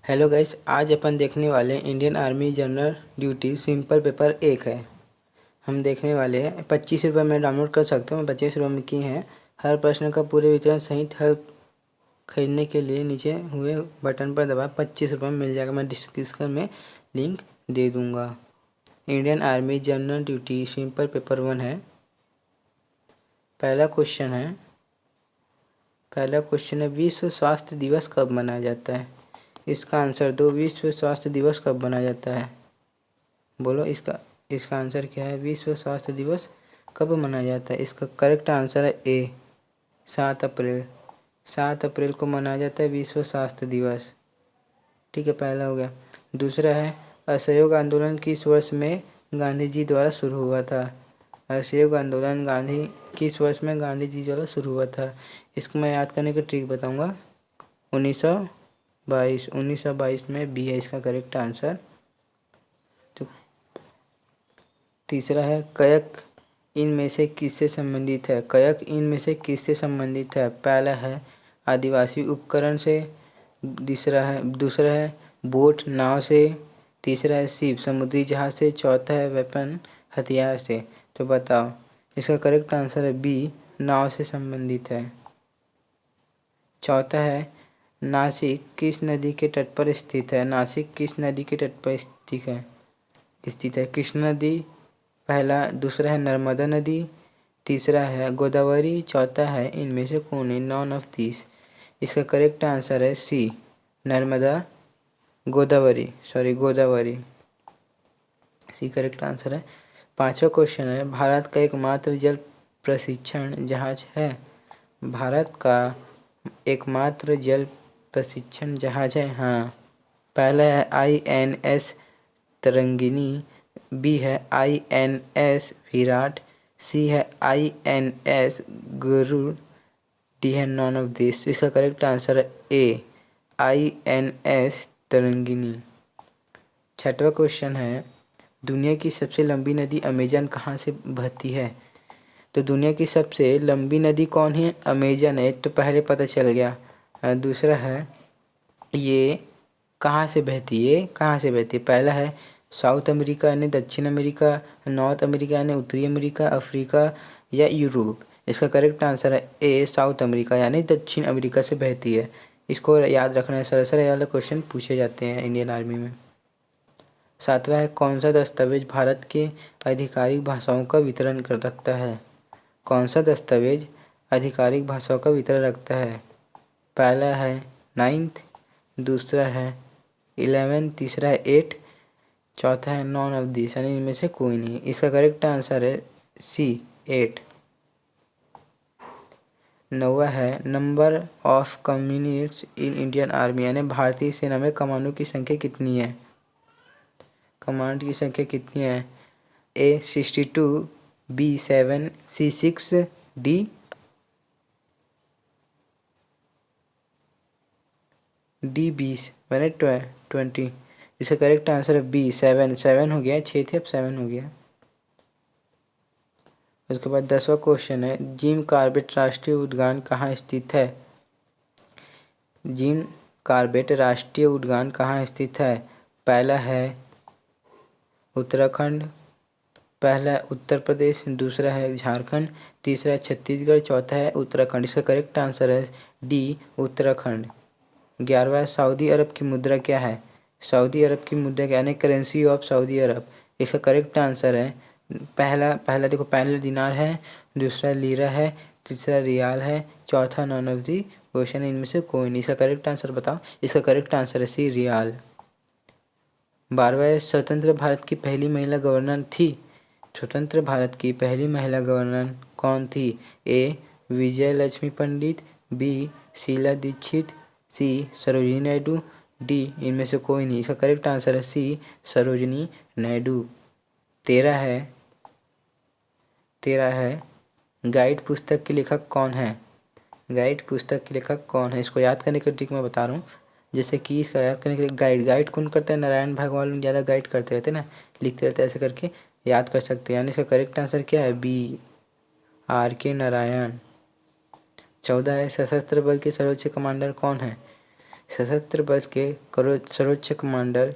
Hello guys, आज अपन देखने वाले Indian army general duty simple paper 1 है। हम देखने वाले हैं। 25 रुपये में डाउनलोड कर सकते हो। मैं 25 रुपये में की हैं। हर प्रश्न का पूरे विवरण सहित हल खरीदने के लिए नीचे हुए बटन पर दबा 25 रुपये में मिल जाएगा। मैं डिस्क्रिप्शन में लिंक दे दूँगा। Indian army general duty simple paper 1 है। पहला क्वेश्चन है विश्व स्वास्थ्य दिवस कब मनाया जाता है? इसका आंसर दो। विश्व स्वास्थ्य दिवस कब मनाया जाता है? बोलो इसका आंसर क्या है? विश्व स्वास्थ्य दिवस कब मनाया जाता है? इसका करेक्ट आंसर है ए, 7 अप्रैल। 7 अप्रैल को मनाया जाता है विश्व स्वास्थ्य दिवस। ठीक है, पहला हो गया। दूसरा है असहयोग आंदोलन किस वर्ष में गांधी जी द्वारा शुरू हुआ था? असहयोग आंदोलन किस वर्ष में गांधी जी द्वारा शुरू हुआ था? इसको मैं याद करने की ट्रिक बताऊंगा। 1922 में बी है इसका करेक्ट आंसर। तो तीसरा है कयक इनमें से किससे संबंधित है? कयक इनमें से किससे संबंधित है? पहला है आदिवासी उपकरण से, दूसरा है बोट नाव से, तीसरा है शिप समुद्री जहाज से, चौथा है वेपन हथियार से। तो बताओ, इसका करेक्ट आंसर है बी, नाव से संबंधित है। चौथा है नासिक किस नदी के तट पर स्थित है? नासिक किस नदी के तट पर स्थित है? कृष्ण नदी पहला, दूसरा है नर्मदा नदी, तीसरा है गोदावरी, चौथा है इनमें से कौन है? None of this. इसका करेक्ट आंसर है सी, गोदावरी। सी करेक्ट आंसर है। पांचवा क्वेश्चन है भारत का एकमात्र जल प्रशिक्षण जहाज है? भारत का एकमात्र जल प्रशिक्षण जहाज है। हाँ, पहला है INS तरंगिनी, बी है INS विराट, सी है INS गरुड़, डी है नॉन ऑफ दिस। इसका करेक्ट आंसर है ए, INS तरंगिनी। छठवा क्वेश्चन है दुनिया की सबसे लंबी नदी अमेजन कहाँ से बहती है? तो दुनिया की सबसे लंबी नदी कौन है? अमेजन है, तो पहले पता चल गया। दूसरा है ये कहाँ से बहती है? पहला है साउथ अमेरिका यानी दक्षिण अमेरिका, नॉर्थ अमेरिका यानी उत्तरी अमेरिका, अफ्रीका या यूरोप। इसका करेक्ट आंसर है ए, साउथ अमेरिका यानी दक्षिण अमेरिका से बहती है। इसको याद रखना है, सरसर वाला क्वेश्चन पूछे जाते हैं इंडियन आर्मी में। सातवां है कौन सा दस्तावेज भारत के आधिकारिक भाषाओं का वितरण कर रखता है? कौन सा दस्तावेज आधिकारिक भाषाओं का वितरण रखता है? पहला है 9th, दूसरा है 11, तीसरा है 8, चौथा है नॉन ऑफ दिस यानी इनमें से कोई नहीं। इसका करेक्ट आंसर है सी, 8। नौवा है number of communities in Indian army यानी भारतीय सेना में कमांडो की संख्या कितनी है? ए 62, बी 7, सी 6, डी 20 मैंने 20। इसका करेक्ट आंसर है बी, 7 हो गया। 6 थे, अब 7 हो गया। उसके बाद 10वां क्वेश्चन है जिम कॉर्बेट राष्ट्रीय उद्यान कहाँ स्थित है? जिम कॉर्बेट राष्ट्रीय उद्यान कहाँ स्थित है? पहला है उत्तराखंड, पहला उत्तर प्रदेश, दूसरा है झारखंड, तीसरा है छत्तीसगढ़, चौथा है उत्तराखंड। इसका करेक्ट आंसर है डी, उत्तराखंड। 11वां सऊदी अरब की मुद्रा क्या है? सऊदी अरब की मुद्रा क्या यानी करेंसी ऑफ सऊदी अरब? इसका करेक्ट आंसर है पहला देखो, पहला दिनार है, दूसरा लीरा है, तीसरा रियाल है, चौथा नॉन ऑफ दी क्वेश्चन इनमें से कोई नहीं। इसका करेक्ट आंसर बताओ। इसका करेक्ट आंसर है सी, रियाल। 12वां स्वतंत्र भारत की पहली महिला गवर्नर थी? स्वतंत्र भारत की पहली महिला गवर्नर कौन थी? ए विजय लक्ष्मी पंडित, बी शीला दीक्षित, सी सरोजिनी नायडू, डी इनमें से कोई नहीं। इसका करेक्ट आंसर है सी, सरोजिनी नायडू। 13 है गाइड पुस्तक के लेखक कौन है? इसको याद करने की ट्रिक मैं बता रहा हूँ। जैसे कि इसका याद करने के लिए गाइड कौन करता है? नारायण भगवान ज़्यादा गाइड करते रहते ना, लिखते रहते, ऐसे करके याद कर सकते हैं। यानी इसका करेक्ट आंसर क्या है? B, RK Narayan. 14 है सशस्त्र बल के सर्वोच्च कमांडर कौन है? सशस्त्र बल के सर्वोच्च कमांडर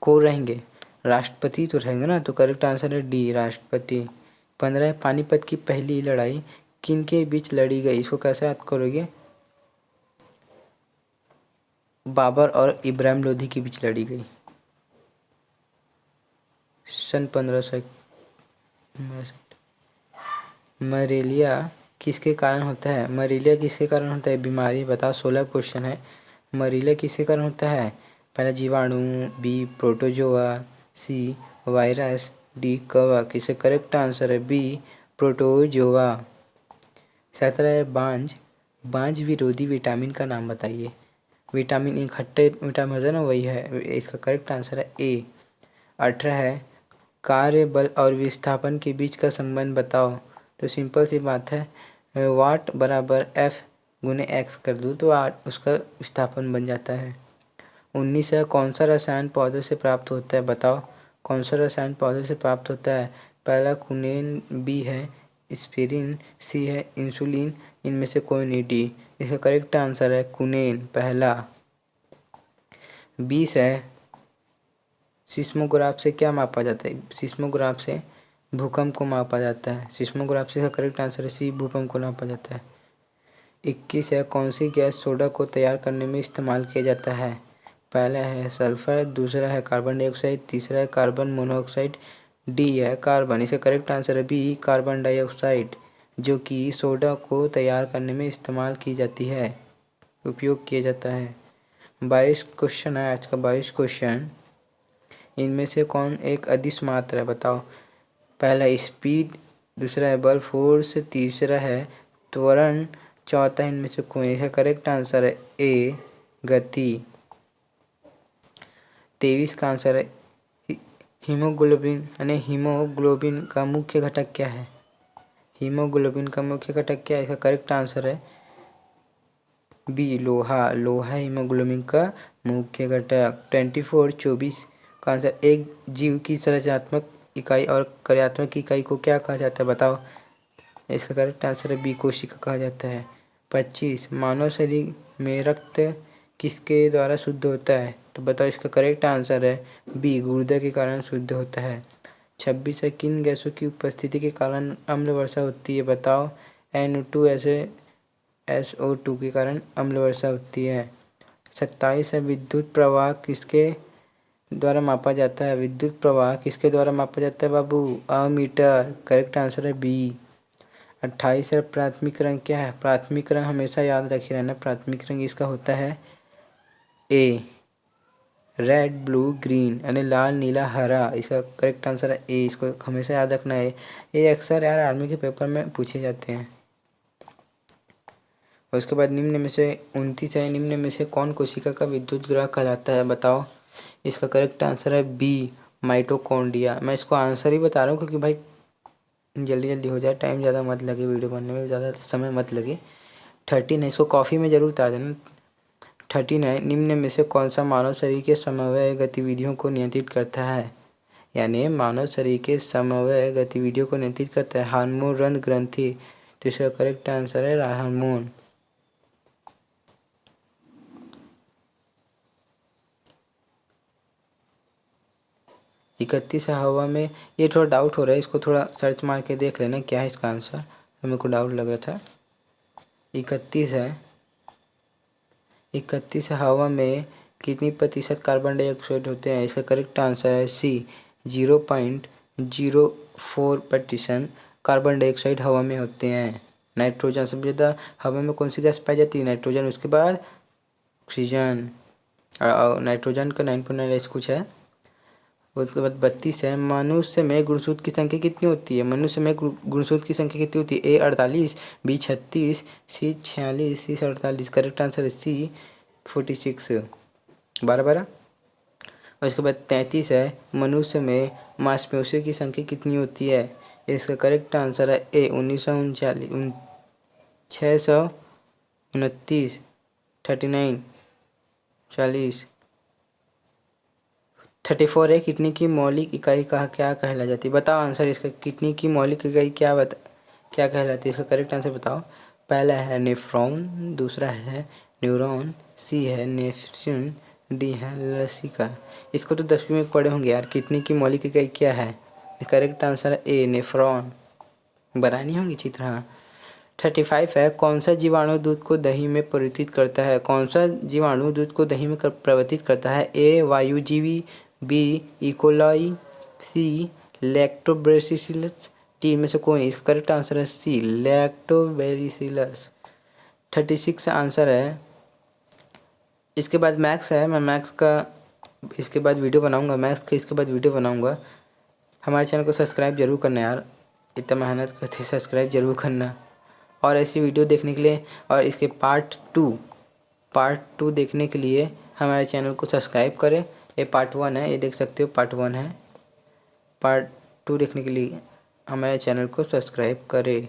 कौन रहेंगे? राष्ट्रपति तो रहेंगे ना, तो करेक्ट आंसर है डी, राष्ट्रपति। 15 पानीपत की पहली लड़ाई किन के बीच लड़ी गई? इसको कैसे याद करोगे? बाबर और इब्राहिम लोधी के बीच लड़ी गई सन 1561। मलेरिया किसके कारण होता है? मलेरिया किसके कारण होता है? बीमारी बताओ। 16 क्वेश्चन है। मलेरिया किसके कारण होता है? पहला जीवाणु, B protozoa, C virus, D कवक। इसका करेक्ट आंसर है बी प्रोटोजोआ। 17 है बांझ। बांझ विरोधी विटामिन का नाम बताइए। विटामिन ई खट्टे विटामिन होता है ना, वही है। इसका करेक्ट आंसर है ए। 18 है कार्य बल और विस्थापन के बीच का संबंध बताओ। तो सिंपल सी बात है, वाट बराबर एफ गुने एक्स कर दूँ तो उसका विस्थापन बन जाता है। 19 है कौन सा रसायन पौधों से प्राप्त होता है? बताओ कौन सा रसायन पौधों से प्राप्त होता है? पहला कुनेन, बी है एस्पिरिन, सी है इंसुलिन, इनमें से कोई नहीं, डी। इसका करेक्ट आंसर है कुनेन, पहला। 20 है सिस्मोग्राफ से क्या मापा जाता है? सिस्मोग्राफ से भूकंप को मापा जाता है। सिस्मोग्राफ से इसका करेक्ट आंसर है सी, भूकंप को मापा जाता है। 21 है कौन सी गैस सोडा को तैयार करने में इस्तेमाल किया जाता है? पहला है सल्फर, दूसरा है कार्बन डाइऑक्साइड, तीसरा है कार्बन मोनोऑक्साइड, डी है कार्बन। इसका करेक्ट आंसर है बी, कार्बन डाइऑक्साइड, जो कि सोडा को तैयार करने में इस्तेमाल की जाती है, उपयोग किया जाता है। 22 क्वेश्चन है आज का। 22 क्वेश्चन, इनमें से कौन एक अदिश मात्रा है? बताओ। पहला स्पीड, दूसरा है बल फोर्स, तीसरा है त्वरण, चौथा इनमें से कोई है। करेक्ट आंसर है ए, गति। 23 का आंसर है हीमोग्लोबिन, यानी हीमोग्लोबिन का मुख्य घटक क्या है? हीमोग्लोबिन का मुख्य घटक क्या है? इसका करेक्ट आंसर है बी, लोहा। लोहा हीमोग्लोबिन का मुख्य घटक। 24 का आंसर एक जीव की संरचनात्मक इकाई और कार्यात्मक इकाई को क्या कहा जाता है? बताओ। इसका करेक्ट आंसर है बी, कोशिका कहा जाता है। 25 मानव शरीर में रक्त किसके द्वारा शुद्ध होता है? तो बताओ। इसका करेक्ट आंसर है बी, गुर्दे के कारण शुद्ध होता है। 26 है किन गैसों की उपस्थिति के कारण अम्ल वर्षा होती है? बताओ। NO2 ऐसे SO2 के कारण अम्ल वर्षा होती है। 27 है विद्युत प्रवाह किसके द्वारा मापा जाता है? विद्युत प्रवाह किसके द्वारा मापा जाता है बाबू? अमीटर। करेक्ट आंसर है बी। 28 है प्राथमिक रंग क्या है? प्राथमिक रंग हमेशा याद रखे रहना, प्राथमिक रंग इसका होता है ए, रेड ब्लू ग्रीन, यानी लाल नीला हरा। इसका करेक्ट आंसर है ए, इसको हमेशा याद रखना है। ये अक्सर यार आर्मी के पेपर में पूछे जाते हैं। उसके बाद निम्न में से 29 है निम्न में से कौन कोशिका का विद्युत ग्रह कहलाता है? बताओ। इसका करेक्ट आंसर है बी, माइटोकॉन्ड्रिया। मैं इसको आंसर ही बता रहा हूँ क्योंकि भाई जल्दी जल्दी हो जाए, टाइम ज़्यादा मत लगे, वीडियो बनने में ज़्यादा समय मत लगे। 13 है, इसको कॉफ़ी में ज़रूर उतार देना। 13 है निम्न में से कौन सा मानव शरीर के समन्वय गतिविधियों को नियंत्रित करता है? यानी मानव शरीर के समन्वय गतिविधियों को नियंत्रित करता है। हार्मोन रंध्र ग्रंथि। तो इसका करेक्ट आंसर है हार्मोन। 31 है हवा में, ये थोड़ा डाउट हो रहा है, इसको थोड़ा सर्च मार के देख लेना क्या है इसका आंसर, तो मेरे को डाउट लग रहा था। 31 है 31 हवा में कितनी प्रतिशत कार्बन डाइऑक्साइड होते हैं? इसका करेक्ट आंसर है सी, 0.04% कार्बन डाइऑक्साइड हवा में होते हैं। नाइट्रोजन सबसे ज़्यादा हवा में कौन सी गैस पाई जाती है? नाइट्रोजन, उसके बाद ऑक्सीजन। नाइट्रोजन का 9.9 ऐसा कुछ है। उसके बाद 32 है मनुष्य में गुणसूत्र की संख्या कितनी होती है? मनुष्य में गुणसूत्र की संख्या कितनी होती है? ए 48, बी 36, सी 46, सी 48। करेक्ट आंसर है सी 46, 12। और इसके बाद 33 है मनुष्य में मांसपेशियों की संख्या कितनी होती है? इसका करेक्ट आंसर है ए 1939, 629, 39, 40। 34 है किडनी की मौलिक इकाई क्या कहला जाती है? बताओ आंसर इसका। किडनी की मौलिक इकाई क्या कहलाती है? इसका करेक्ट आंसर बताओ। पहला है नेफ्रॉन, दूसरा है न्यूरॉन, सी है नेफ्रॉन, डी है लसिका। इसको तो 10वीं में पढ़े होंगे यार। किडनी की मौलिक इकाई क्या है? करेक्ट आंसर है ए नेफ्रॉन। बनानी होंगी चित्र, हाँ। 35 है, कौन सा जीवाणु दूध को दही में परिवर्तित करता है? कौन सा जीवाणु दूध को दही में परिवर्तित करता है? ए वायुजीवी, बी इकोलाई, सी लैक्टोबैसिलस, डी में से कोई नहीं। इसका करेक्ट आंसर है सी लैक्टोबैसिलस। 36 आंसर है। इसके बाद मैथ्स है। मैं मैथ्स का इसके बाद वीडियो बनाऊंगा, मैथ्स का इसके बाद वीडियो बनाऊंगा। हमारे चैनल को सब्सक्राइब जरूर करना यार, इतना मेहनत करते, सब्सक्राइब जरूर करना। और ऐसी वीडियो देखने के लिए और इसके पार्ट टू देखने के लिए हमारे चैनल को सब्सक्राइब करें। ये पार्ट 1 है, ये देख सकते हो पार्ट 1 है। पार्ट 2 देखने के लिए हमारे चैनल को सब्सक्राइब करें।